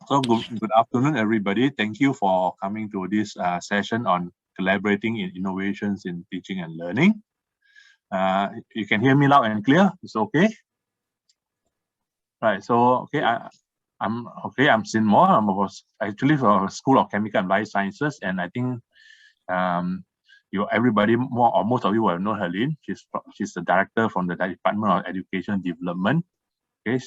So good afternoon, everybody. Thank you for coming to this session on collaborating in innovations in teaching and learning. You can hear me loud and clear. It's okay. Right. So okay, I'm Sin Moore. I'm actually from School of Chemical and Life Sciences, and I think everybody or most of you will know Helene. She's the director from the Department of Education Development. Okay.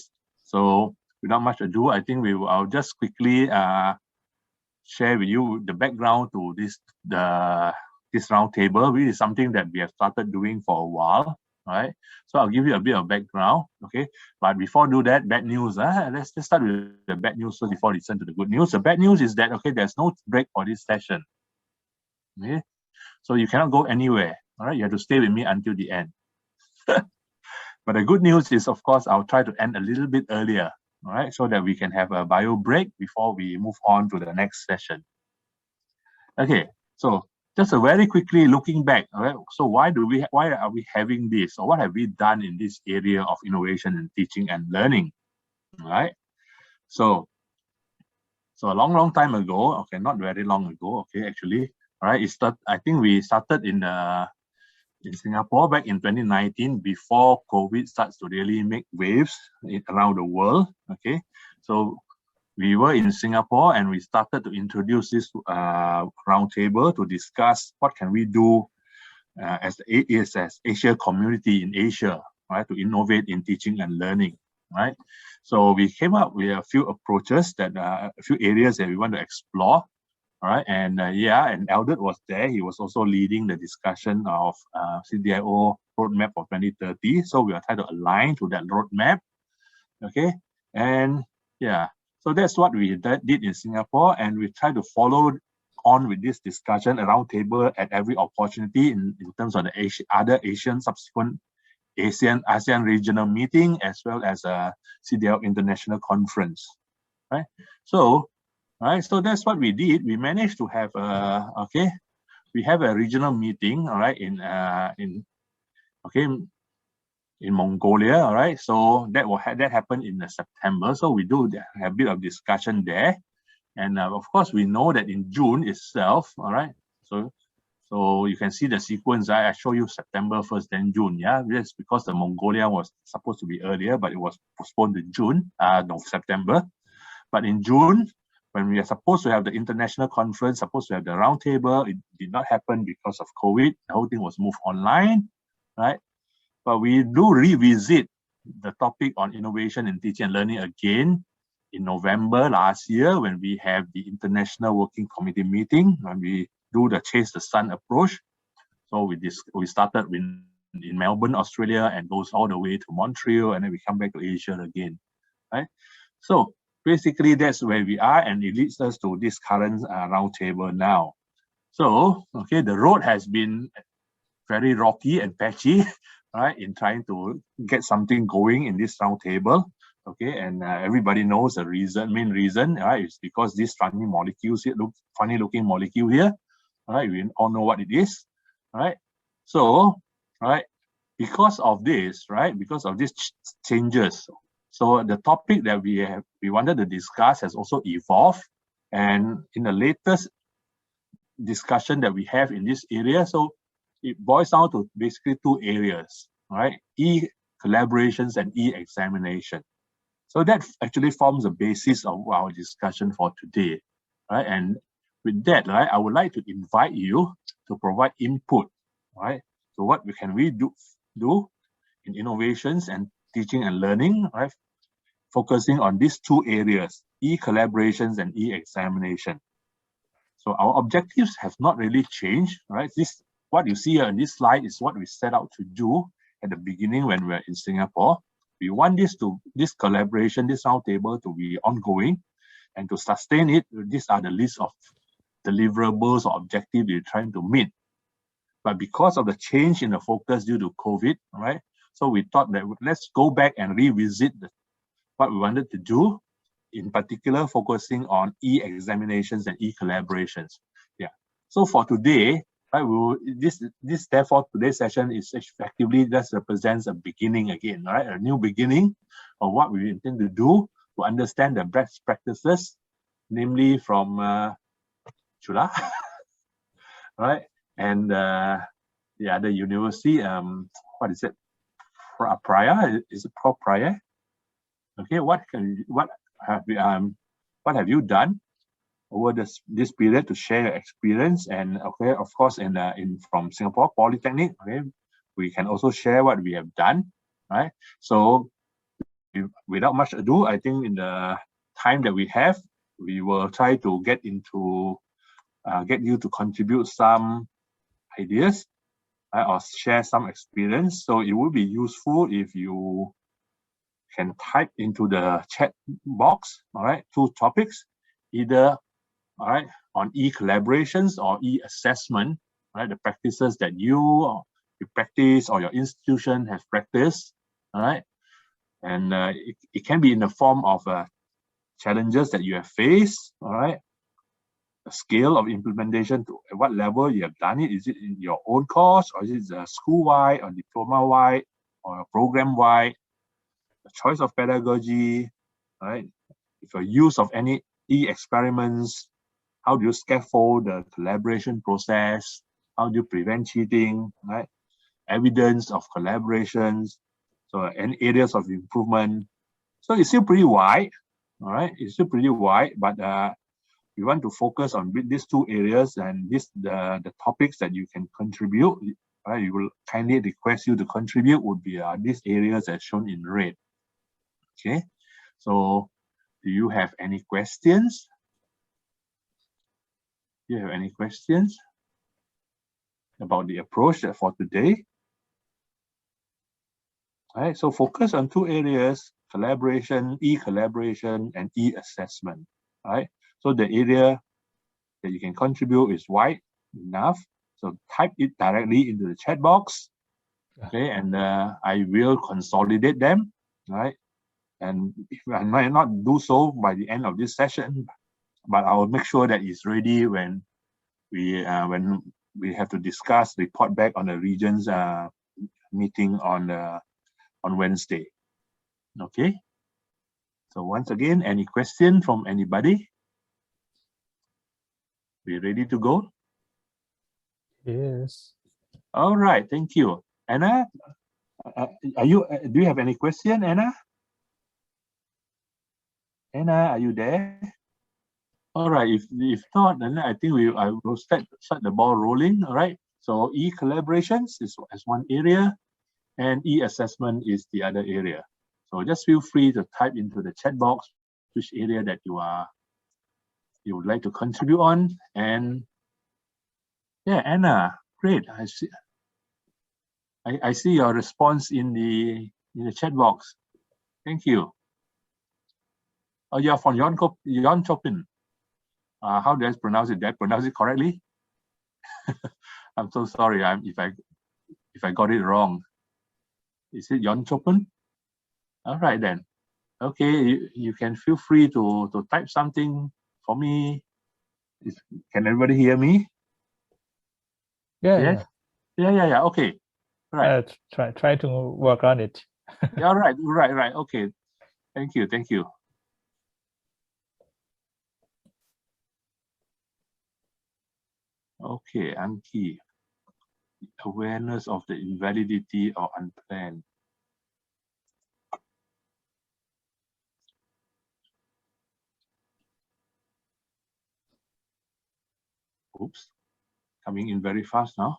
So without much ado, I think I'll just quickly share with you the background to this roundtable, which is something that we have started doing for a while. Right. So I'll give you a bit of background. Okay. But before do that, bad news. Let's just start with the bad news first before we listen to the good news. The bad news is that there's no break for this session. Okay. So you cannot go anywhere. All right. You have to stay with me until the end. But the good news is, of course, I'll try to end a little bit earlier, all right, so that we can have a bio break before we move on to the next session. Okay, so just very quickly looking back, all right, so why are we having this, or what have we done in this area of innovation in teaching and learning, all right? So a long time ago, okay, not very long ago, okay, actually, all right, I think we started in Singapore back in 2019, before COVID starts to really make waves around the world. Okay, so we were in Singapore and we started to introduce this roundtable to discuss what can we do as Asia community in Asia, right, to innovate in teaching and learning, right? So we came up with a few approaches a few areas that we want to explore. All right, and and Eldred was there. He was also leading the discussion of CDIO roadmap for 2030. So we are trying to align to that roadmap. Okay, and so that's what we did in Singapore, and we try to follow on with this discussion around table at every opportunity in terms of the other subsequent ASEAN regional meeting, as well as a CDIO international conference. Right, so. Right, so that's what we did. We managed to have we have a regional meeting, all right, in Mongolia, all right. So that happened in September. So we do have a bit of discussion there, and of course we know that in June itself, all right. So you can see the sequence. I show you September 1st, then June. Yeah, that's because the Mongolia was supposed to be earlier, but it was postponed to September. But in June, when we are supposed to have the international conference, supposed to have the roundtable, it did not happen because of COVID. The whole thing was moved online, right? But we do revisit the topic on innovation in teaching and learning again in November last year, when we have the International Working Committee meeting, when we do the Chase the Sun approach. So we started in Melbourne, Australia, and goes all the way to Montreal, and then we come back to Asia again, right? So basically, that's where we are, and it leads us to this current roundtable now. So, okay, the road has been very rocky and patchy, right, in trying to get something going in this roundtable. Okay, and everybody knows the main reason, right, is because these funny molecules here, funny looking molecule here, right, we all know what it is, right? So, right, because of this, right, because of these changes, so the topic that we wanted to discuss has also evolved, and in the latest discussion that we have in this area, so it boils down to basically two areas, right? E-collaborations and e-examination. So that actually forms the basis of our discussion for today, right? And with that, right, I would like to invite you to provide input, right? So what can we do in innovations and teaching and learning, right? Focusing on these two areas, e-collaborations and e-examination. So our objectives have not really changed, right? What you see here on this slide is what we set out to do at the beginning when we were in Singapore. We want this collaboration, this roundtable to be ongoing, and to sustain it, these are the list of deliverables or objectives we're trying to meet. But because of the change in the focus due to COVID, right? So we thought that let's go back and revisit what we wanted to do, in particular focusing on e-examinations and e-collaborations. Yeah. So for today, right, therefore today's session is effectively just represents a beginning again, right? A new beginning of what we intend to do to understand the best practices namely from Chula, right? And the other university, what is it? Prior? Is it called Prior? Okay, what have you done over this period to share your experience? And okay, of course, in from Singapore Polytechnic, okay, we can also share what we have done, right? So without much ado, I think in the time that we have, we will try to get you to contribute some ideas, right, or share some experience. So it would be useful if you can type into the chat box, all right, 2 topics, either, all right, on e-collaborations or e-assessment, right, the practices that you practice or your institution has practiced, all right, and it can be in the form of challenges that you have faced, all right, the scale of implementation, to at what level you have done it. Is it in your own course, or is it school-wide or diploma-wide or program-wide? The choice of pedagogy, right? If your use of any e-experiments, how do you scaffold the collaboration process? How do you prevent cheating, right? Evidence of collaborations, so any areas of improvement. So it's still pretty wide, all right? It's still pretty wide, but we want to focus on these 2 areas, and the topics that you can contribute, right? We will kindly request you to contribute would be these areas as shown in red. Okay, so do you have any questions? Do you have any questions about the approach for today? All right, so focus on 2 areas: collaboration, e-collaboration, and e-assessment. All right, so the area that you can contribute is wide enough. So type it directly into the chat box. Okay, and I will consolidate them. All right, and I might not do so by the end of this session, but I will make sure that it's ready when we have to discuss, report back on the region's meeting on Wednesday. Okay. So once again, any question from anybody? We ready to go? Yes. All right. Thank you, Anna. Are you? Do you have any question, Anna? Anna, are you there? All right. If not, then I think I will start the ball rolling. All right. So e-collaborations is one area, and e-assessment is the other area. So just feel free to type into the chat box which area that you would like to contribute on. And yeah, Anna, great. I see your response in the chat box. Thank you. Oh, you're from Jönköping. How do I pronounce it? Did I pronounce it correctly? I'm so sorry. If I got it wrong. Is it Jönköping? All right then. Okay, you can feel free to type something for me. Can everybody hear me? Yeah. Yes? Yeah. Okay. Right. Try to work on it. Yeah, right. Okay. Thank you. Okay, Anki. Awareness of the invalidity or unplanned. Oops. Coming in very fast now.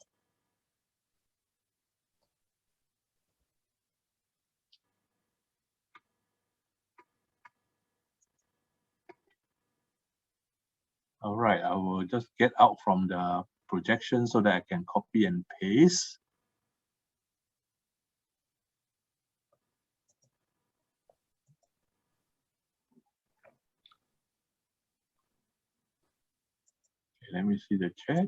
All right, I will just get out from the projection so that I can copy and paste. Okay, let me see the chat.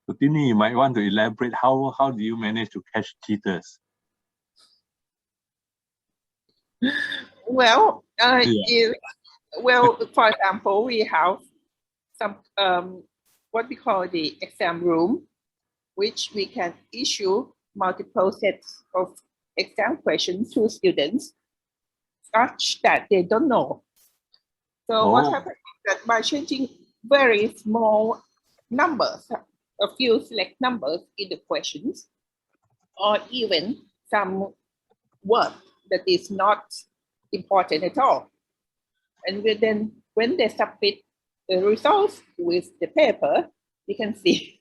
So Tini, you might want to elaborate how do you manage to catch cheaters? Well, for example, we have some what we call the exam room, which we can issue multiple sets of exam questions to students such that they don't know. So what happens is that by changing very small numbers, a few select numbers in the questions, or even some word that is not important at all. And then when they submit the results with the paper, you can see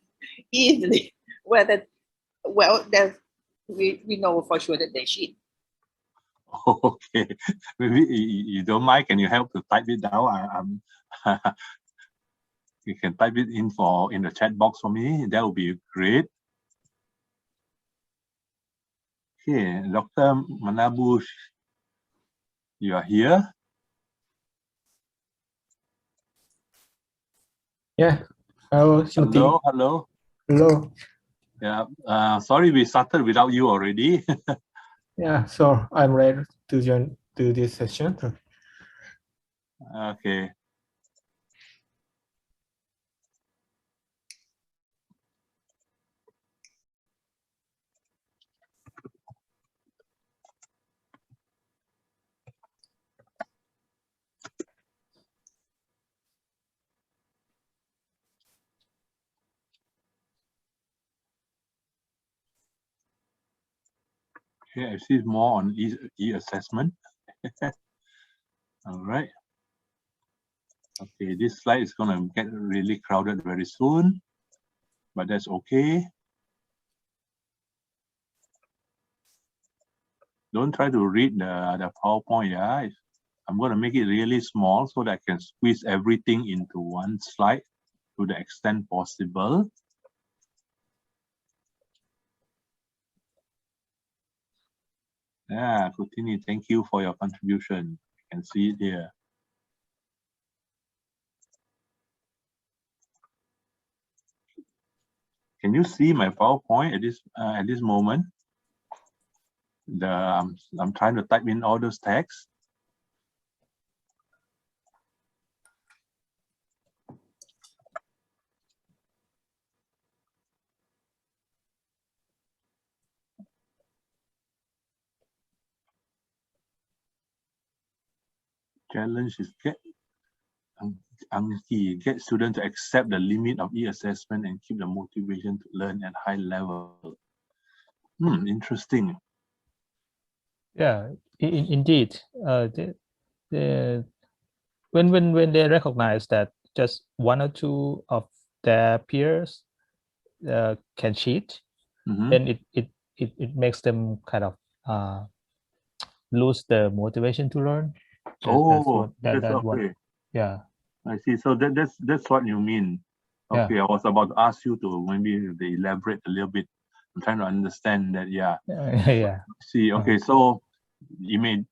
easily whether, well, we know for sure that they cheat. Okay, maybe you don't mind. Can you help to type it down? You can type it in the chat box for me. That would be great. Okay, Dr. Manabush, you are here. Yeah. Hello, Hello, hello. Hello. Yeah. Sorry, we started without you already. Yeah. So I'm ready to join to this session. Okay. Okay, I see more on e-assessment. All right. Okay, this slide is going to get really crowded very soon, but that's okay. Don't try to read the PowerPoint, yeah? I'm going to make it really small so that I can squeeze everything into one slide to the extent possible. Yeah, Kutini, thank you for your contribution. You can see it here. Can you see my PowerPoint at this moment? I'm trying to type in all those texts. Challenge is get students to accept the limit of e-assessment and keep the motivation to learn at high level. Interesting. Yeah, indeed. When they recognize that just one or two of their peers can cheat, then it makes them kind of lose the motivation to learn. Yeah. I see. So that's what you mean. Okay, yeah. I was about to ask you to maybe elaborate a little bit. I'm trying to understand that. Yeah. Yeah. See. Okay. So you're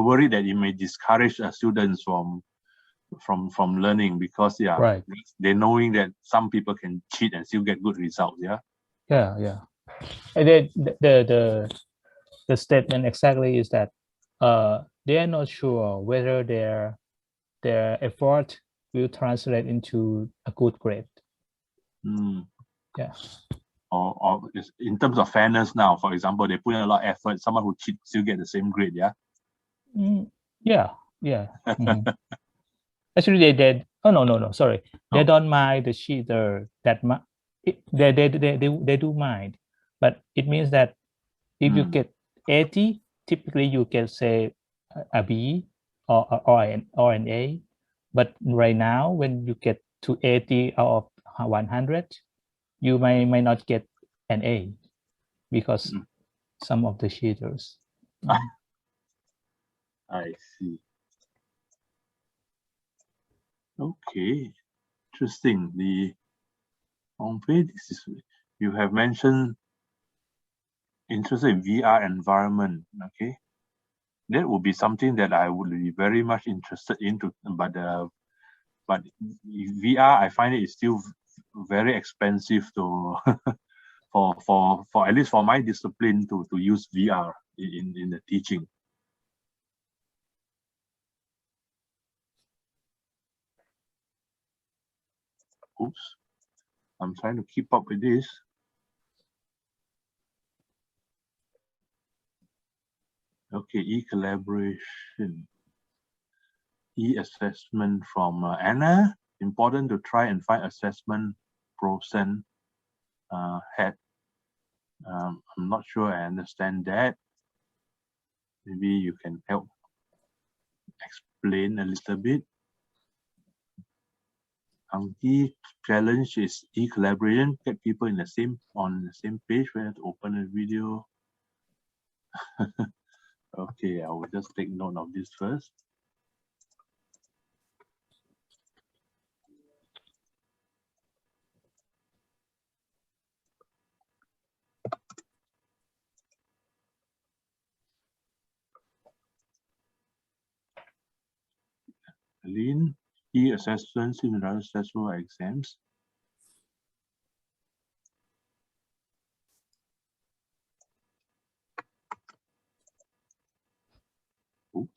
worried that it may discourage students from learning because right. They're knowing that some people can cheat and still get good results. Yeah. Yeah. And then the statement exactly is that they are not sure whether their effort will translate into a good grade. Yeah. Or in terms of fairness now, for example, they put in a lot of effort, someone who cheats still get the same grade, yeah? Yeah. Actually, they did. Oh, no, sorry. They don't mind the cheater that much. They do mind, but it means that if you get 80, typically you can say a B or an A. But right now, when you get to 80 out of 100, you may not get an A because some of the cheaters. I see. Okay, interesting. You have mentioned interested in VR environment. Okay, that would be something that I would be very much interested into. But VR, I find it is still very expensive to for at least for my discipline to use VR in the teaching. Oops, I'm trying to keep up with this. Okay, e-collaboration, e-assessment from Anna. Important to try and find assessment percent head. I'm not sure I understand that. Maybe you can help explain a little bit. Key challenge is e-collaboration, get people on the same page when to open a video. Okay, I will just take note of this first. Lean e-assessments in rather stressful exams. Oops.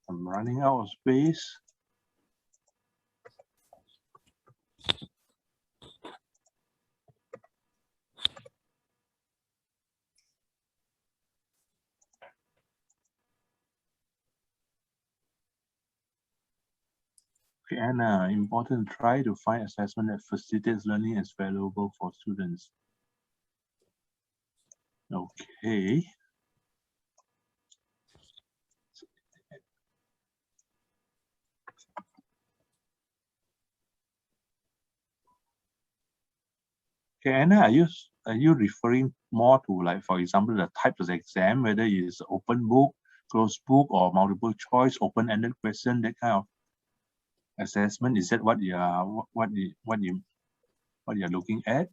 I'm running out of space. Okay, Anna, important, try to find assessment that facilitates learning as valuable for students. Okay. Okay, Anna, are you referring more to, like, for example, the types of exam, whether it's open book, closed book, or multiple choice, open-ended question, that kind of assessment? Is that what you're looking at?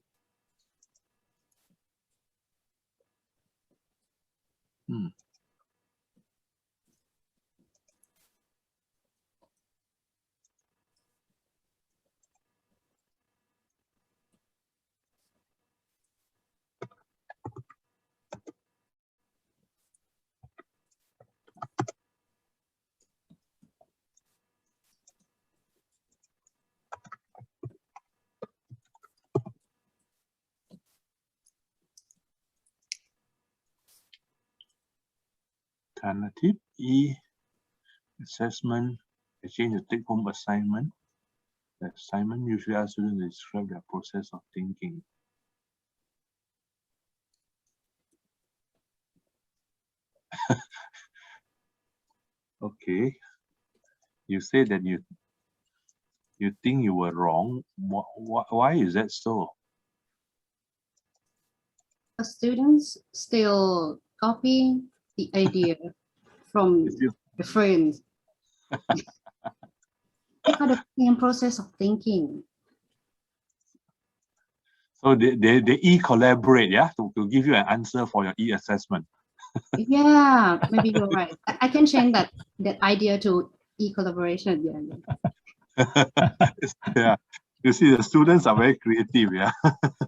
Alternative e-assessment, exchange a take-home assignment. The assignment usually asks students to describe their process of thinking. Okay, you say that you think you were wrong. Why is that so? The students still copy the idea from the friends. They got the same process of thinking. So they e-collaborate, yeah, to give you an answer for your e-assessment. Yeah, maybe you're right. I can change that idea to e-collaboration. Yeah. Yeah, you see, the students are very creative. Yeah.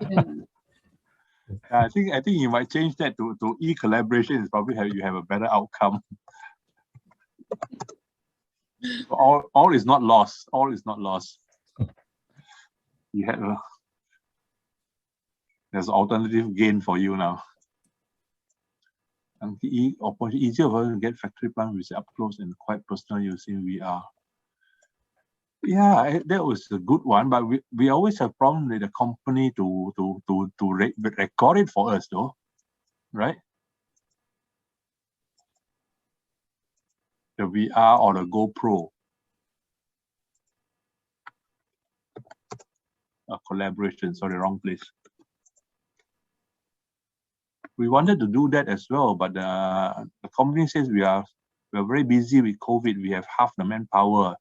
Yeah. I think you might change that to e-collaboration. Is probably you have a better outcome. All is not lost. All is not lost. You have there's alternative gain for you now. And easier for us to get factory plant which is up close and quite personal using VR. Yeah, that was a good one, but we always have problem with the company to record it for us, though, right? The VR or the GoPro. Collaboration, sorry, wrong place. We wanted to do that as well, but the company says we are very busy with COVID. We have half the manpower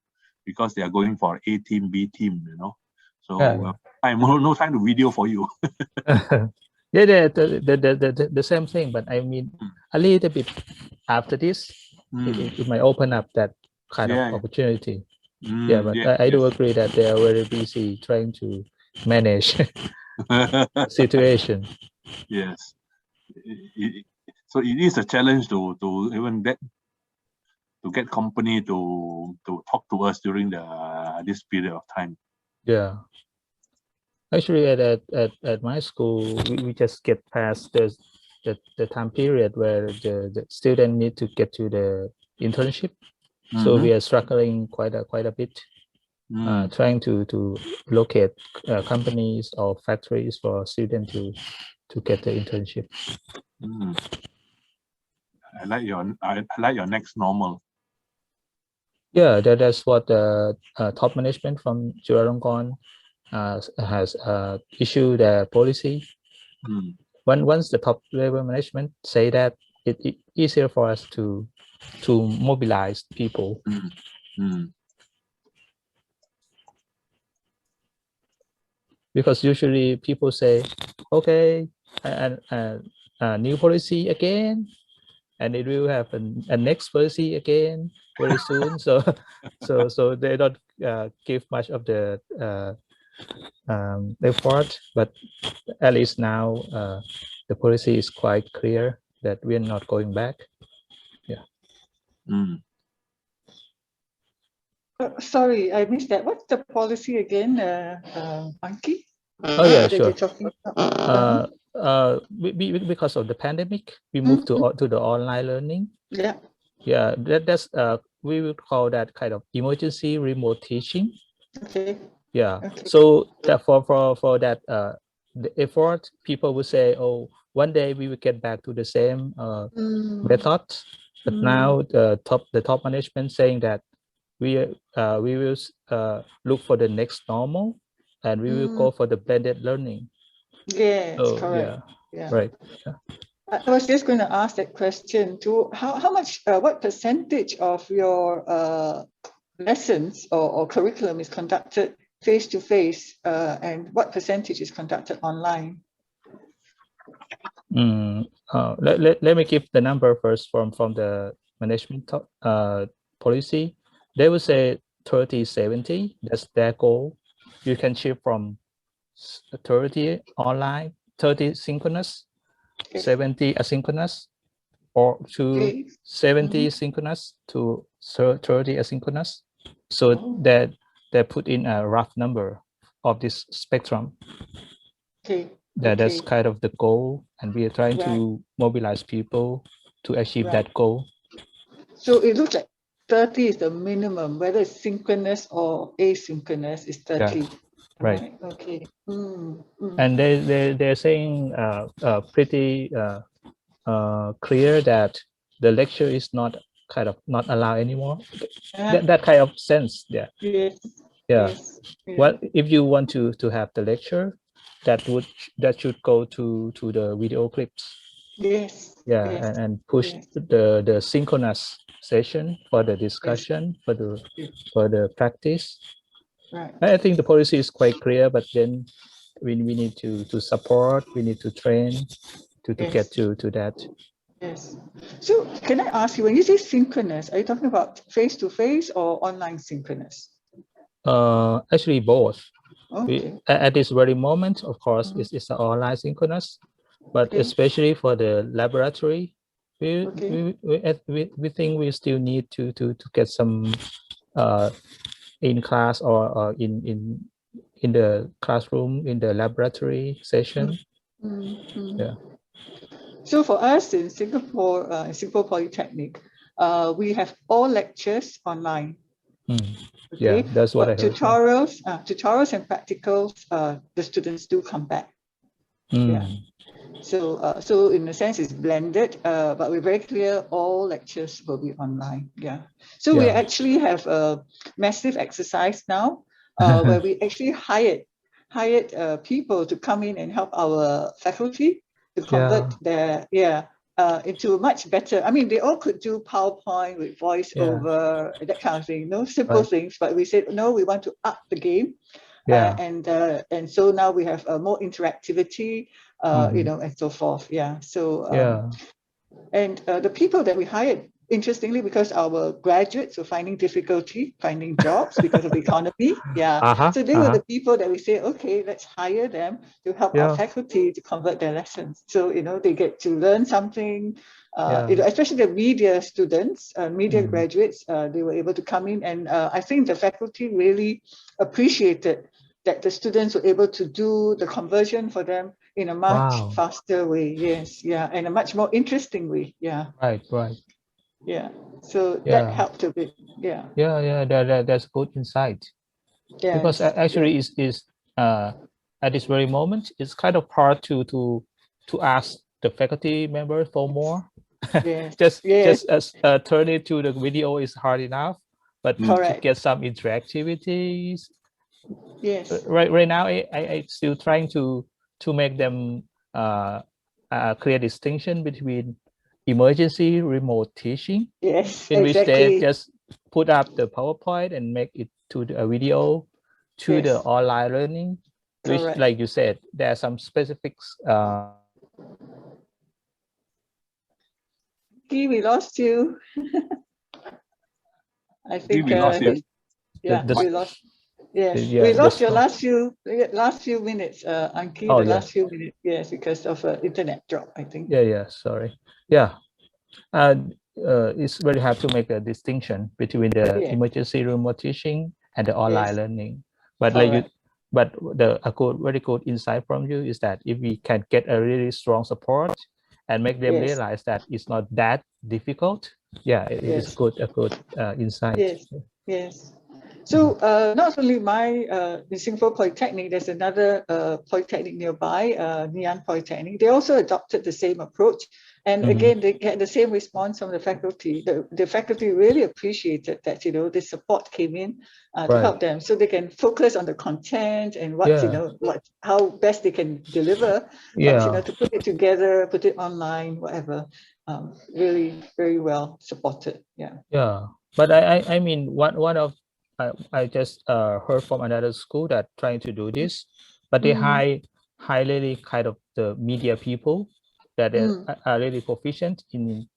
because they are going for A team, B team, you know. So no time to video for you. Yeah, the same thing, but I mean a little bit after this, it might open up that kind of opportunity. Yeah, but I do agree that they are very busy trying to manage the situation. Yes. So it is a challenge to even get company to talk to us during this period of time. Yeah. Actually, at my school, we just get past the time period where the student need to get to the internship. So we are struggling quite a bit, trying to locate companies or factories for students to get the internship. I like your next normal. Yeah, that's what the top management from Chulalongkorn has issued a policy. Once the top level management say that, it's easier for us to mobilize people. Because usually people say, okay, and new policy again, and it will have a next policy again very soon. So they don't give much of the effort, but at least now the policy is quite clear that we are not going back. Yeah. Sorry, I missed that. What's the policy again, Anki? Oh yeah, that sure. you're talking about? Because of the pandemic, we moved to the online learning. Yeah. Yeah, that's we would call that kind of emergency remote teaching. Okay. Yeah. Okay. So that for that the effort, people would say, oh, one day we will get back to the same method. But now the top management saying that we will look for the next normal, and we will go for the blended learning. Yes, So, correct. Yeah. Right. Yeah. I was just going to ask that question too. How much, what percentage of your lessons or curriculum is conducted face-to-face, and what percentage is conducted online? Let me give the number first from the management policy. They would say 30-70. That's their goal. You can shift from 30 online, 30 synchronous, 70 asynchronous, or to 70 synchronous to 30 asynchronous. So that they put in a rough number of this spectrum. That's kind of the goal, and we are trying to mobilize people to achieve that goal. So it looks like 30 is the minimum, whether it's synchronous or asynchronous is 30. Yeah. Right. Okay. And they're saying pretty clear that the lecture is not allowed anymore. That kind of sense. Yeah. Yes. Yeah. Yes. Well, if you want to have the lecture, that should go to the video clips. Yes. Yeah. Yes. And push the synchronous session for the discussion, for the practice. Right. I think the policy is quite clear, but then we need to support, we need to train to get to that. Yes. So can I ask you, when you say synchronous, are you talking about face-to-face or online synchronous? Actually both. Okay. At this very moment, of course, it's an online synchronous, but especially for the laboratory, we think we still need to get some in class or in the classroom, in the laboratory session. Yeah. So for us in Singapore Polytechnic, we have all lectures online. Yeah, that's what I heard. Tutorials and practicals, the students do come back. Yeah. So in a sense, it's blended, but we're very clear all lectures will be online. Yeah. So we actually have a massive exercise now, where we actually hired people to come in and help our faculty to convert their into much better. I mean, they all could do PowerPoint with voiceover, that kind of thing, simple things. But we said no, we want to up the game. Yeah. And so now we have more interactivity, you know, and so forth. Yeah. So Yeah. and the people that we hired, interestingly, because our graduates were finding difficulty finding jobs because of the economy. Yeah. So they were the people that we say, okay, let's hire them to help our faculty to convert their lessons. So, you know, they get to learn something, you know, especially the media students, media graduates, they were able to come in. And I think the faculty really appreciated that the students were able to do the conversion for them in a much faster way. Yes, yeah, and a much more interesting way. Yeah. Right. Yeah. So that helped a bit. Yeah. Yeah. That's good insight. Yes. Because actually, is at this very moment, it's kind of hard to ask the faculty members for more. Yes. just as turn it to the video is hard enough, but to get some interactivities. Yes. Right now, I still trying to make them clear distinction between emergency remote teaching, yes, in which exactly. they just put up the PowerPoint and make it to the video, to the online learning, which, like you said, there are some specifics. We lost you. I think we lost you. Yeah, we lost. Yes, yeah, we lost your last few minutes, Anki. Oh, the last few minutes, yes, because of internet drop, I think. Yeah. Sorry. Yeah. It's very hard to make a distinction between the emergency remote teaching and the online learning. But but very good insight from you is that if we can get a really strong support and make them realize that it's not that difficult, it is a good insight. Yes. So not only in Singapore Polytechnic, there's another polytechnic nearby, Ngee Polytechnic. They also adopted the same approach. And again, they get the same response from the faculty. The faculty really appreciated that, you know, the support came in to help them, so they can focus on the content and what, you know, how best they can deliver. But, you know, to put it together, put it online, whatever. Really very well supported. Yeah. But I mean, one of I just heard from another school that trying to do this, but they highly kind of the media people that are really proficient in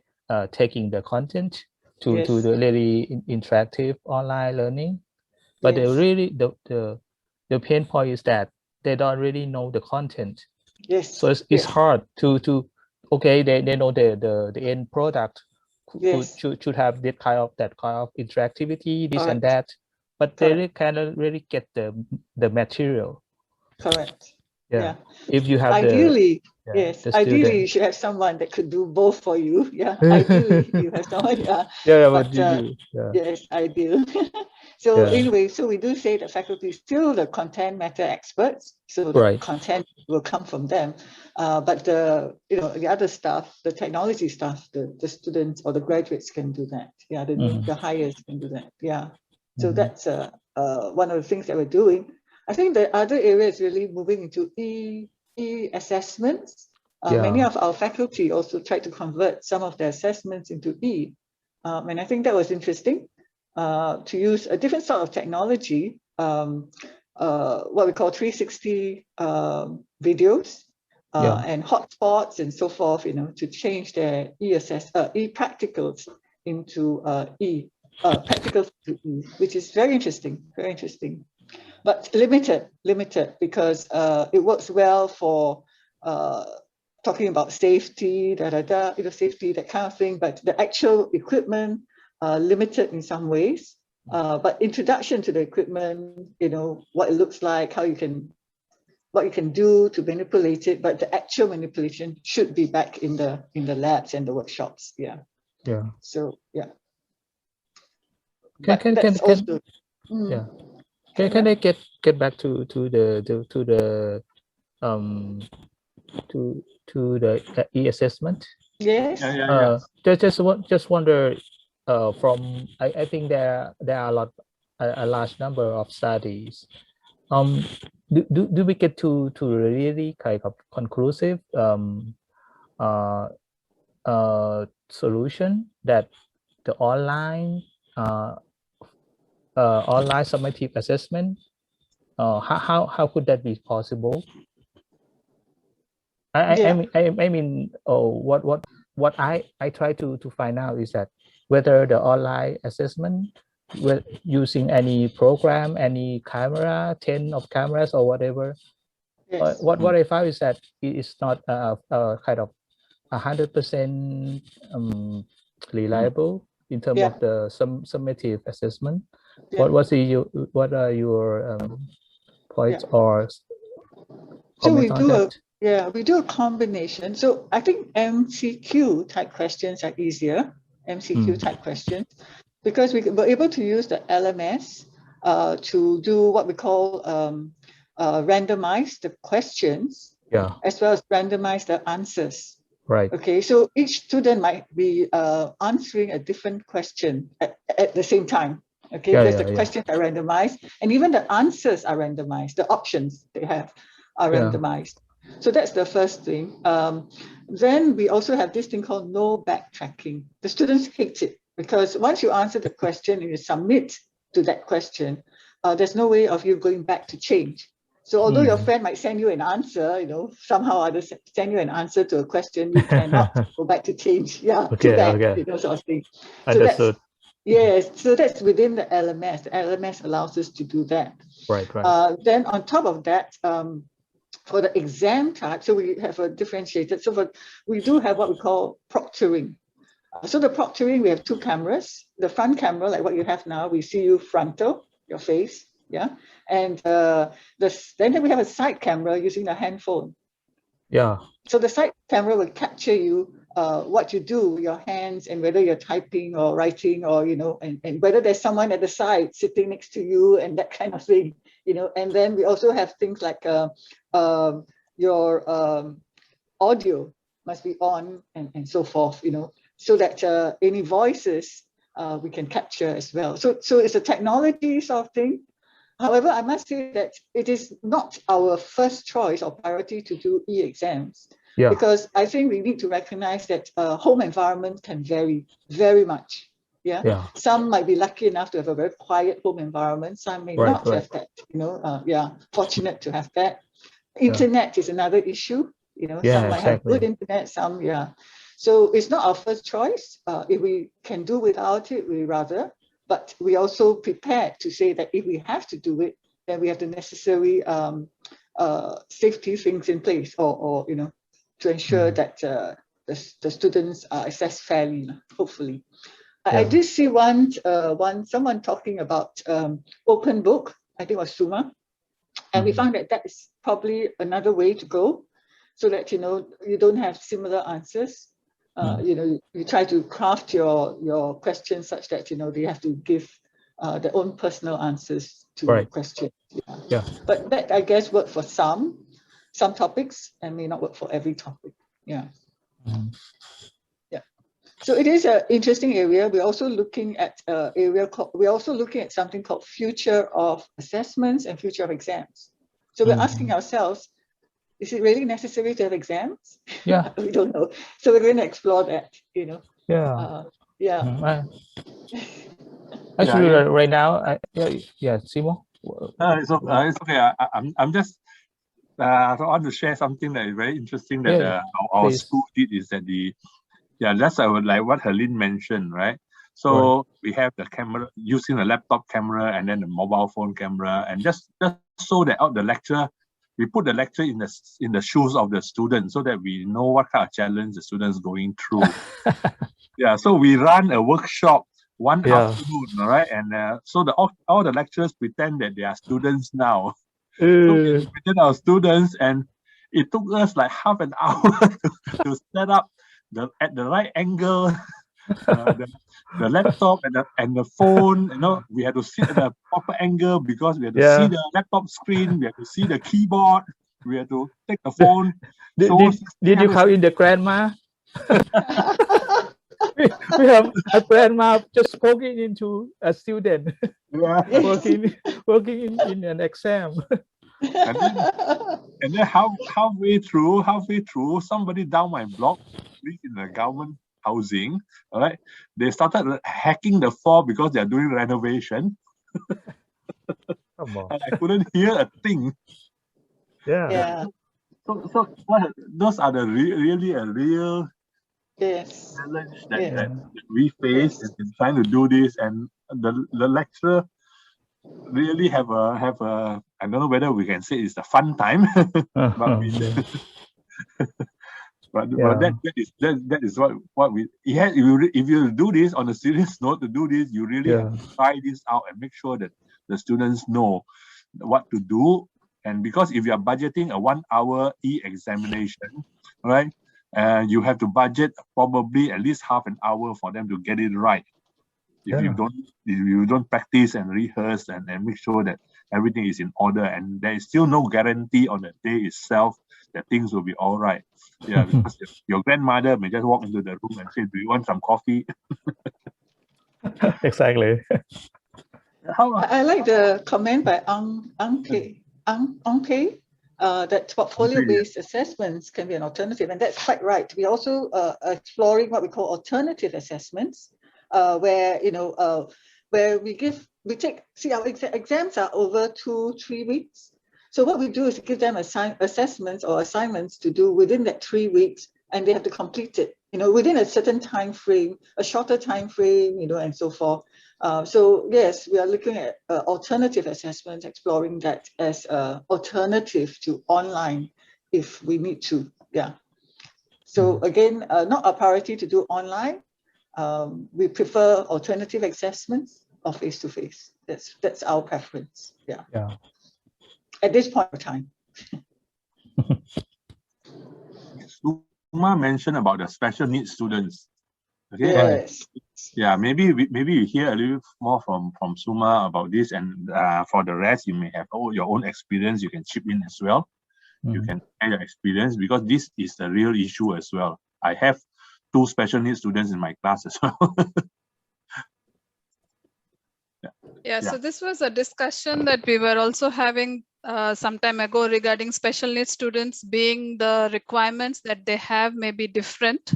taking the content to the really interactive online learning. But the pain point is that they don't really know the content. So it's hard to okay, they know the end product should have that kind of interactivity, this and that, but they cannot really get the material. Correct. Yeah. If you have ideally, the ideally you should have someone that could do both for you. Yeah. Ideally you have someone. But yes, ideal. So anyway, so we do say that faculty is still the content matter experts. So the content will come from them. But the other stuff, the technology stuff, the students or the graduates can do that. Yeah, the hires can do that. Yeah. So that's one of the things that we're doing. I think the other area is really moving into e-assessments. Many of our faculty also tried to convert some of their assessments into e. And I think that was interesting to use a different sort of technology, what we call 360 videos and hotspots and so forth, you know, to change their e-practicals into practicals to e, which is very interesting, but limited because it works well for talking about safety, safety, that kind of thing, but the actual equipment limited in some ways. But introduction to the equipment, you know, what it looks like, what you can do to manipulate it, but the actual manipulation should be back in the labs and the workshops. Yeah. So yeah. Can I get back to the e-assessment? Yes. Just wonder from I think there are a large number of studies. Do we get to really kind of conclusive solution that the online summative assessment how could that be possible? I mean, what I try to find out is that whether the online assessment with using any program, any camera, 10 of cameras or whatever. Yes. What I found is that it is not kind of 100% reliable in terms of the summative assessment. What are your points or so we comment on do that? we do a combination. So I think MCQ type questions are easier, MCQ type questions, because we were able to use the LMS to do what we call randomize the questions, as well as randomize the answers. Right. Okay, so each student might be answering a different question at the same time. Okay, because the questions are randomized, and even the answers are randomized. The options they have are randomized. So that's the first thing. Then we also have this thing called no backtracking. The students hate it because once you answer the question and you submit to that question, there's no way of you going back to change. So although your friend might send you an answer, somehow or other send you an answer to a question, you cannot go back to change. Yeah, too bad, sort of thing. Understood. So that's within the LMS. The LMS allows us to do that. Right. Then on top of that, for the exam type, so we have a differentiated. So we do have what we call proctoring. So the proctoring, we have two cameras. The front camera, like what you have now, we see you frontal, your face, and then we have a side camera using the handphone. So the side camera will capture you, what you do with your hands and whether you're typing or writing or, and whether there's someone at the side sitting next to you and that kind of thing, And then we also have things like your audio must be on and so forth, so that any voices we can capture as well. So it's a technology sort of thing. However, I must say that it is not our first choice or priority to do e-exams, because I think we need to recognize that home environment can vary very much. Some might be lucky enough to have a very quiet home environment. Some may not have that. Fortunate to have that. Internet is another issue. Some might have good internet. Some, So it's not our first choice. If we can do without it, we rather. But we also prepared to say that if we have to do it, then we have the necessary safety things in place, or to ensure that the students are assessed fairly, hopefully. I did see someone talking about open book. I think it was Suma, and we found that is probably another way to go, so that you don't have similar answers. You try to craft your questions such that they have to give their own personal answers to questions. But that, I guess, worked for some topics and may not work for every topic. So it is an interesting area. We're also looking at something called future of assessments and future of exams. So we're asking ourselves, is it really necessary to have exams? We don't know. So we're going to explore that, Actually, right now, Simo? It's okay. I'm just I want to share something that is very interesting that our school did, is that that's like what Helene mentioned, right? So we have the camera using the laptop camera and then the mobile phone camera, and just so that out the lecture, we put the lecture in the shoes of the student so that we know what kind of challenge the student's going through. So we run a workshop one afternoon, all right? And so all the lecturers pretend that they are students now. So we pretend our students, and it took us like half an hour to set up at the right angle, the laptop and the phone. We had to sit at a proper angle because we had to see the laptop screen, we had to see the keyboard, we had to take the phone. Did you count in the grandma? we have a grandma just poking into a student working in an exam. And then halfway through, somebody down my block, in the government housing, all right, they started hacking the floor because they are doing renovation. Come on. and I couldn't hear a thing. Yeah. So those are the really a real Yes. challenge Yeah. that we face Yes. in trying to do this, and the lecturer really have a I don't know whether we can say it's a fun time, but that is what we if you do this on a serious note, to do this you really have to try this out and make sure that the students know what to do. And because if you are budgeting a 1 hour e-examination, right, you have to budget probably at least half an hour for them to get it right. If you don't practice and rehearse and make sure that everything is in order, and there is still no guarantee on the day itself that things will be all right. Yeah, because your grandmother may just walk into the room and say, "Do you want some coffee?" Exactly. I like the comment by Ang Pei, that portfolio-based assessments can be an alternative, and that's quite right. We also exploring what we call alternative assessments, where where our exams are over 2-3 weeks. So what we do is give them assessments or assignments to do within that 3 weeks, and they have to complete it, within a certain time frame, a shorter time frame, and so forth. So yes, we are looking at alternative assessments, exploring that as an alternative to online if we need to. Yeah. So again, not a priority to do online. We prefer alternative assessments or face-to-face. That's our preference. Yeah. At this point of time. Suma mentioned about the special needs students. Okay. Yes. Yeah, maybe you hear a little more from Suma about this, and for the rest, you may have your own experience. You can chip in as well. You can share your experience, because this is a real issue as well. I have 2 special needs students in my class as well. Yeah, so this was a discussion that we were also having some time ago regarding special needs students, being the requirements that they have may be different.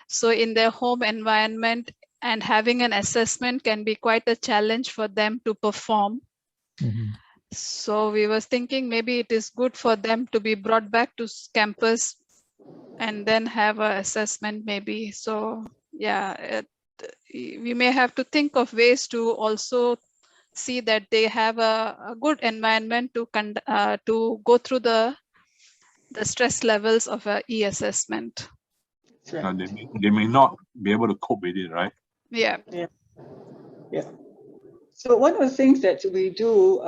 So in their home environment, and having an assessment can be quite a challenge for them to perform. So we was thinking maybe it is good for them to be brought back to campus and then have an assessment maybe. So yeah, we may have to think of ways to also see that they have a good environment to go through the stress levels of a e-assessment. Right. They may not be able to cope with it, right? Yeah. So one of the things that we do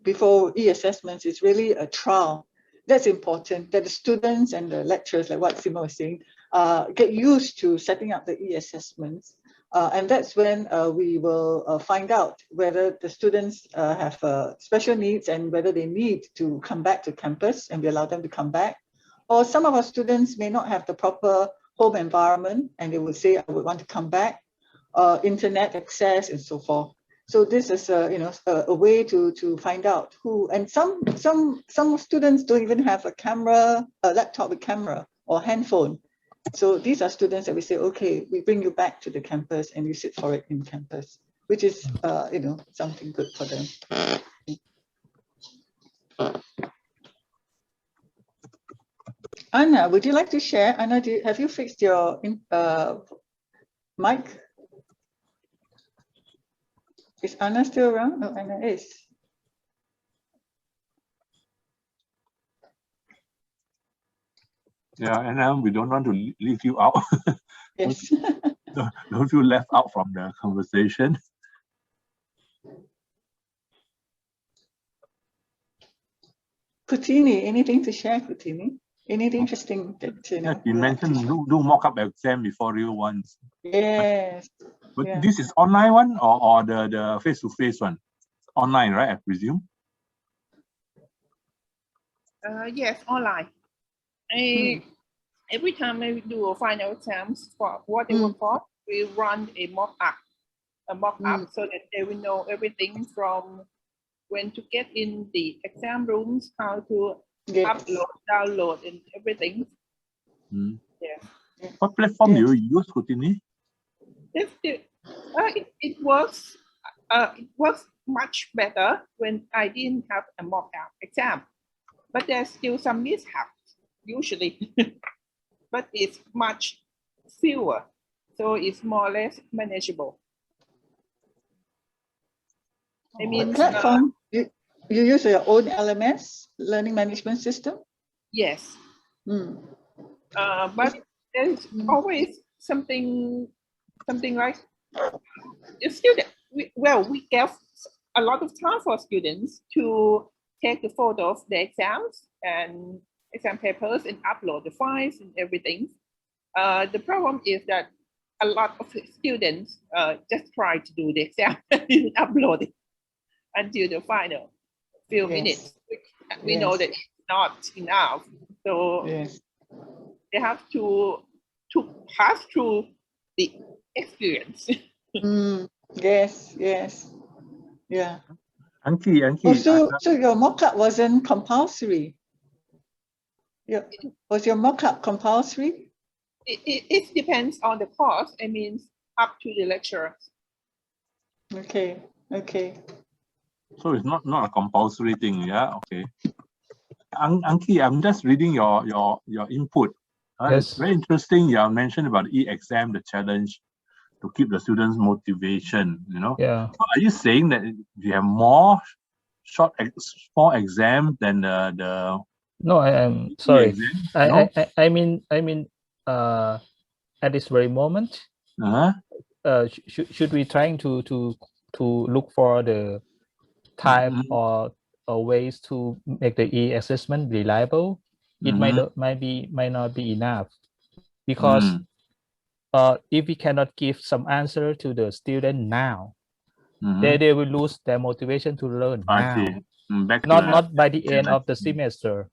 before e-assessments is really a trial. That's important, that the students and the lecturers, like what Sima was saying, get used to setting up the e-assessments. And that's when we will find out whether the students have special needs and whether they need to come back to campus, and we allow them to come back. Or some of our students may not have the proper home environment, and they will say, I would want to come back, internet access and so forth. So this is a way to find out who, and some students don't even have a laptop with camera or handphone. So these are students that we say, okay, we bring you back to the campus and you sit for it in campus, which is something good for them. Anna, would you like to share? Anna, have you fixed your mic? Is Anna still around? No, Anna is. Yeah, and we don't want to leave you out. Yes. Don't feel left out from the conversation. Kutini, anything to share, Kutini? Anything interesting that you mentioned do mock-up exam before real ones. Yes. But this is online one or the face-to-face one? Online, right? I presume. Yes, online. Every time we do a final exams for whatever course, we run a mock-up so that they will know everything from when to get in the exam rooms, how to upload, download, and everything. Yeah. What platform do you use, Kutini? It works It was much better when I didn't have a mock exam, but there's still some mishaps usually, but it's much fewer, so it's more or less manageable. I mean, platform, you use your own LMS, learning management system? Yes. Mm. But there's always something like the student. We give a lot of time for students to take the photo of the exams and exam papers and upload the files and everything. The problem is that a lot of students just try to do the exam and upload it until the final few minutes. We know that it's not enough. So they have to pass through the experience. Yes. Yeah. Anki. So your mock-up wasn't compulsory. Yeah. Was your mock-up compulsory? It depends on the course. I mean, up to the lecturer. Okay. So it's not a compulsory thing, yeah. Okay. Anki, I'm just reading your input. It's very interesting. You have mentioned about e-exam, the challenge to keep the students' motivation. Yeah. So are you saying that you have more small exams than the? No, I am sorry. No? I mean, at this very moment, should we trying to look for the type or ways to make the e-assessment reliable? It might not be enough, because if we cannot give some answer to the student now, they will lose their motivation to learn now. Not by the end of the semester.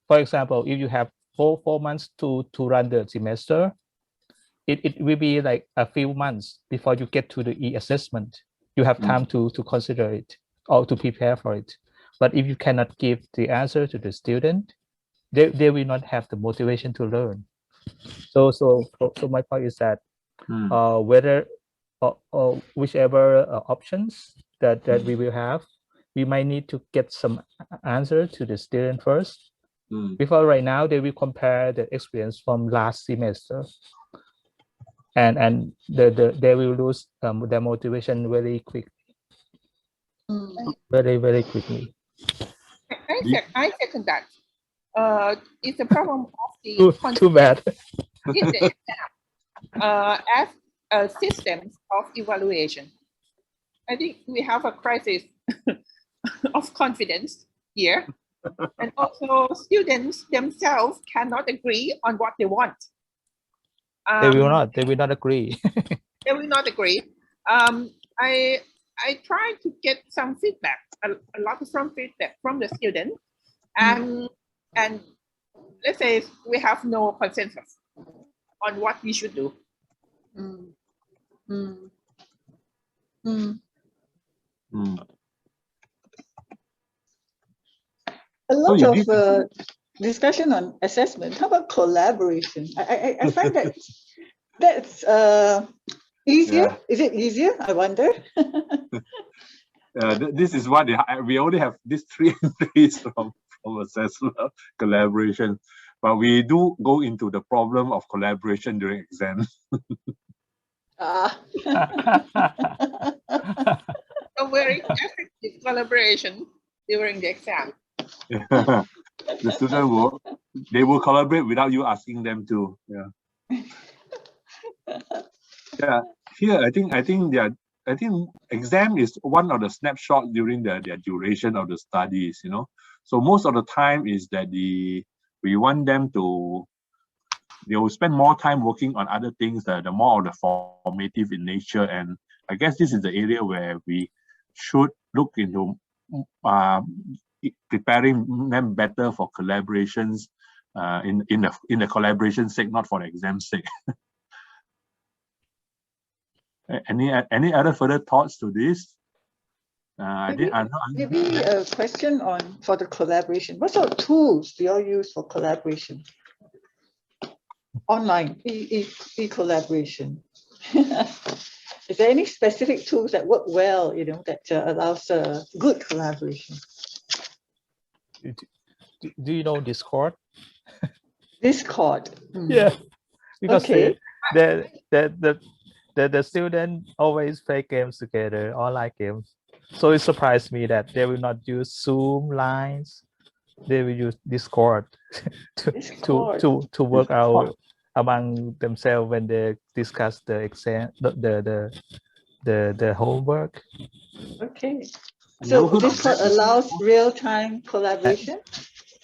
For example, if you have four months to run the semester, it will be like a few months before you get to the e-assessment. You have time to consider it or to prepare for it. But if you cannot give the answer to the student, they will not have the motivation to learn. So my point is that whether whichever options that we will have, we might need to get some answer to the student first. Before right now, they will compare the experience from last semester, and they will lose their motivation very quickly. Very quickly. I second that. It's a problem of the too bad. in the exam as systems of evaluation. I think we have a crisis of confidence here, and also students themselves cannot agree on what they want. They will not agree. They will not agree. I try to get some feedback, a lot of feedback from the student, and let's say we have no consensus on what we should do. A lot of discussion on assessment. How about collaboration? I find that's easier. Yeah. Is it easier? I wonder. This is what we only have these 3 entries from assessment collaboration, but we do go into the problem of collaboration during exam. A very effective collaboration during the exam. The student will collaborate without you asking them to. Yeah. Yeah. Here, I think exam is one of the snapshots during their duration of the studies. So most of the time is that we want them to. They will spend more time working on other things that are more of the formative in nature, and I guess this is the area where we should look into preparing them better for collaborations in the collaboration sake, not for the exam sake. Any other further thoughts to this? Maybe a question for the collaboration. What sort of tools do you all use for collaboration? Online e-collaboration. Is there any specific tools that work well, that allows good collaboration? Do you know Discord? Discord. Yeah, because Okay. the students always play games together, online games. So it surprised me that they will not use Zoom lines. They will use Discord to work out among themselves when they discuss the exam, the homework. Okay. So Discord allows real-time collaboration?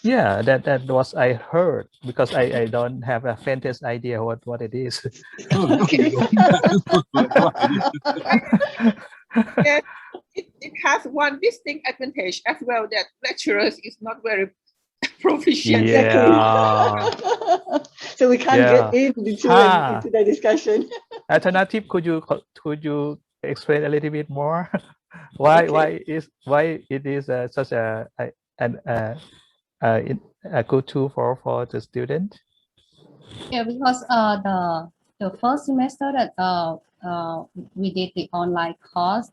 Yeah, that was I heard, because I don't have a faintest idea what it is. Okay. Yes, it has one distinct advantage as well, that lecturers is not very proficient. Yeah. So we can't get into that discussion. Alternative, could you explain a little bit more? why it is such a good tool for the student? Yeah, because the first semester that we did the online course,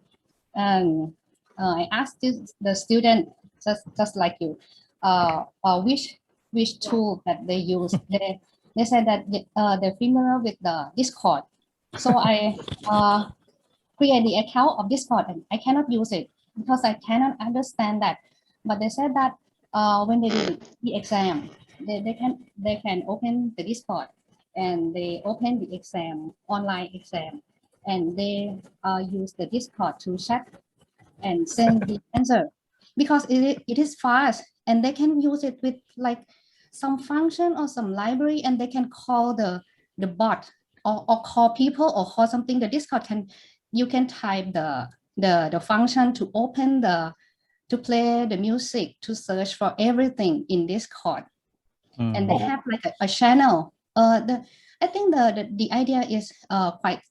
and I asked the student just like you, which tool that they use. They said that they're familiar with the Discord. So I create the account of Discord, and I cannot use it because I cannot understand that. But they said that when they do the exam, they can open the Discord and they open the exam, online exam, and they use the Discord to chat and send the answer, because it is fast, and they can use it with like some function or some library, and they can call the bot or call people or call something. The Discord you can type the function to open to play the music, to search for everything in Discord. And they have like a channel. I think the idea is quite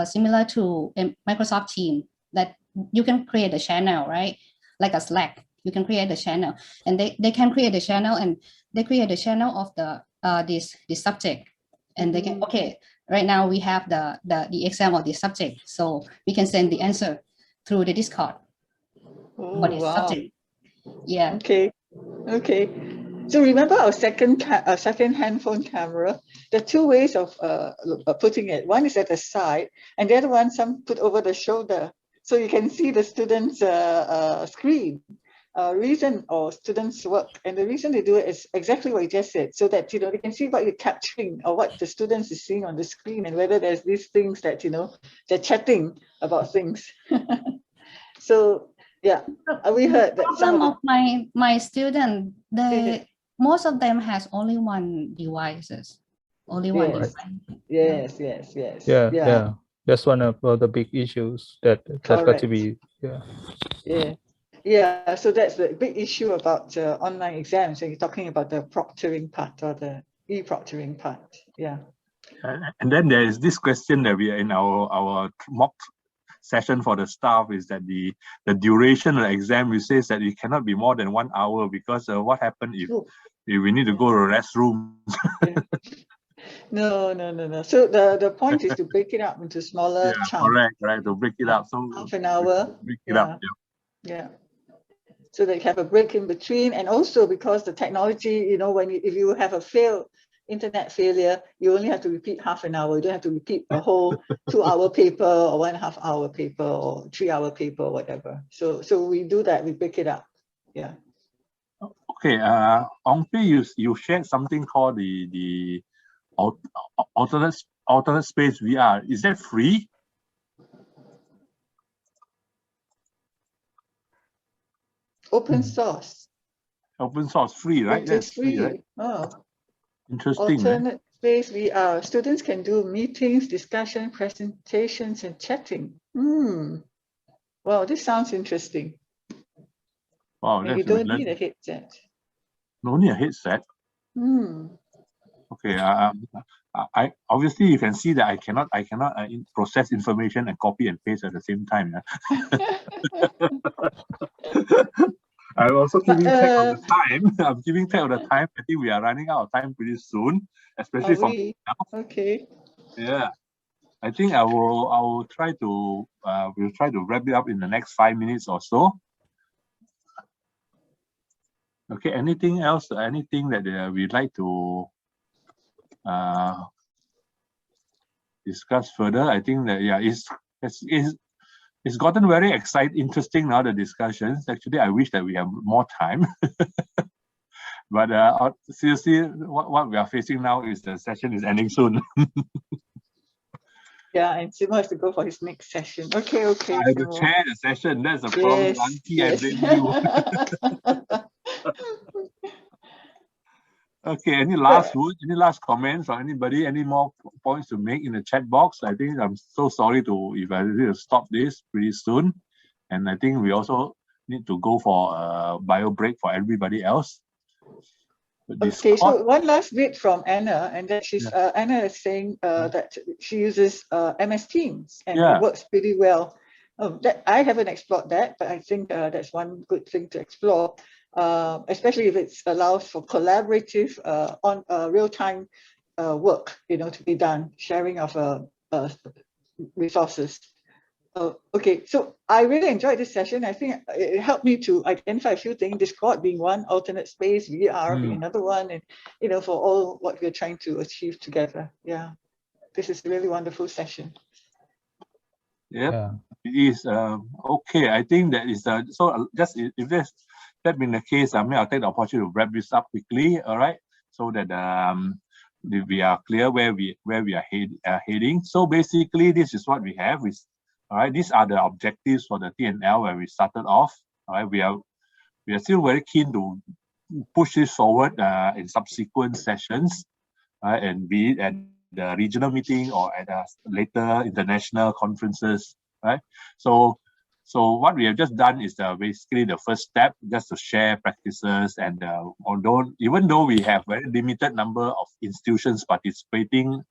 similar to a Microsoft Teams, that you can create a channel, right? Like a Slack, you can create a channel, and they can create a channel, and they create a channel of the this subject, and they can, okay, right now we have the exam of this subject, so we can send the answer through the Discord. Oh, wow. Subject. Yeah. Okay. So remember our second handphone camera? There are two ways of putting it. One is at the side, and the other one some put over the shoulder, so you can see the students' screen. Reason or students' work, and the reason they do it is exactly what you just said, so that they can see what you're capturing or what the students is seeing on the screen, and whether there's these things that they're chatting about things. So yeah, we heard that some of my students, most of them has only one devices, only one device. Yes. Yeah. That's one of the big issues that got to be. Yeah, so that's the big issue about online exams. And you're talking about the proctoring part or the e-proctoring part. Yeah. And then there is this question that we are in our mock session for the staff, is that the duration of the exam, we says that it cannot be more than 1 hour, because what happens if we need to go to the restroom? No. So the point is to break it up into smaller chunks. Correct. To break it up. So half an hour. Break it up. Yeah. So they have a break in between, and also because the technology, if you have a internet failure, you only have to repeat half an hour. You don't have to repeat a whole 2-hour paper or 1.5 hour paper or 3-hour paper or whatever. So we do that. We break it up. Yeah. Okay. Ong Pei, you shared something called the alternate space VR. Is that free? Open source. Open source, free, right? It's free. Right? Oh. Interesting. Alternate space VR. Students can do meetings, discussion, presentations, and chatting. Wow, this sounds interesting. Wow, and you don't need a headset. No need a headset. Okay. I obviously you can see that I cannot process information and copy and paste at the same time. I'm also keeping track of the time. I'm keeping track of the time. I think we are running out of time pretty soon, especially for now. Okay. Yeah. I think I will try to we'll try to wrap it up in the next 5 minutes or so. Okay, anything else? Anything that we'd like to discuss further? I think that it's gotten very interesting now, the discussions. Actually, I wish that we have more time. But seriously, what we are facing now is the session is ending soon. Yeah, and Simo has to go for his next session. Okay, okay. I have to chair the session. That's the problem. Auntie, yes. I blame you. Okay, any last words, any last comments or anybody, any more points to make in the chat box? I think I'm so sorry if I need to stop this pretty soon. And I think we also need to go for a bio break for everybody else. Okay, so one last bit from Anna, and that she's Anna is saying that she uses MS Teams and it works pretty well. That I haven't explored that, but I think that's one good thing to explore, especially if it allows for collaborative on real-time work, to be done, sharing of resources. Okay, so I really enjoyed this session. I think it helped me to identify a few things, Discord being one, alternate space, VR being another one, and for all what we're trying to achieve together. Yeah, this is a really wonderful session. Yeah, it is. Okay, I think that is so. Just if that being the case, I mean, I'll take the opportunity to wrap this up quickly. All right, so that we are clear where we are heading. So basically, this is what we have. All right, these are the objectives for the TNL where we started off. All right, we are still very keen to push this forward in subsequent sessions, right, and be it at the regional meeting or at later international conferences, right? So what we have just done is basically the first step, just to share practices. And even though we have very limited number of institutions participating,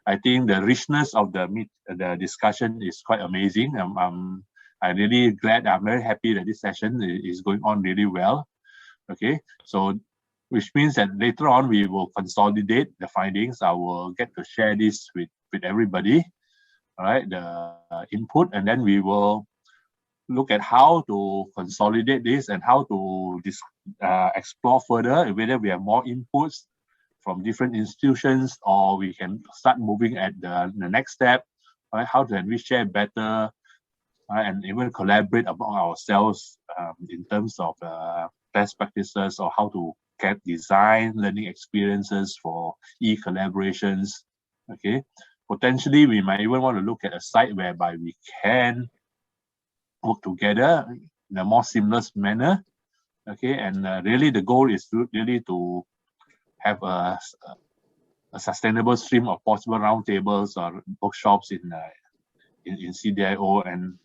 I think the richness of the discussion is quite amazing. I'm really glad. I'm very happy that this session is going on really well. Okay, so which means that later on we will consolidate the findings. I will get to share this with everybody. All right, the input, and then we will look at how to consolidate this and how to explore further whether we have more inputs from different institutions, or we can start moving at the next step, right? How can we share better, and even collaborate among ourselves in terms of best practices, or how to design learning experiences for e-collaborations. Okay, potentially we might even want to look at a site whereby we can work together in a more seamless manner. Okay, and really the goal is really to have a sustainable stream of possible roundtables or workshops in CDIO, and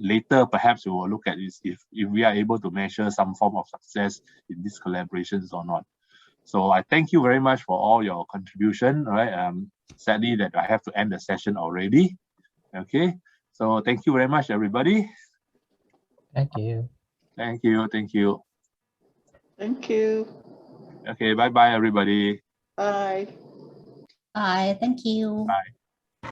later perhaps we will look at this if we are able to measure some form of success in these collaborations or not. So I thank you very much for all your contribution. All right, sadly that I have to end the session already. Okay, so thank you very much, everybody. Thank you. Thank you. Thank you. Thank you. Okay, bye-bye, everybody. Bye. Bye. Thank you. Bye.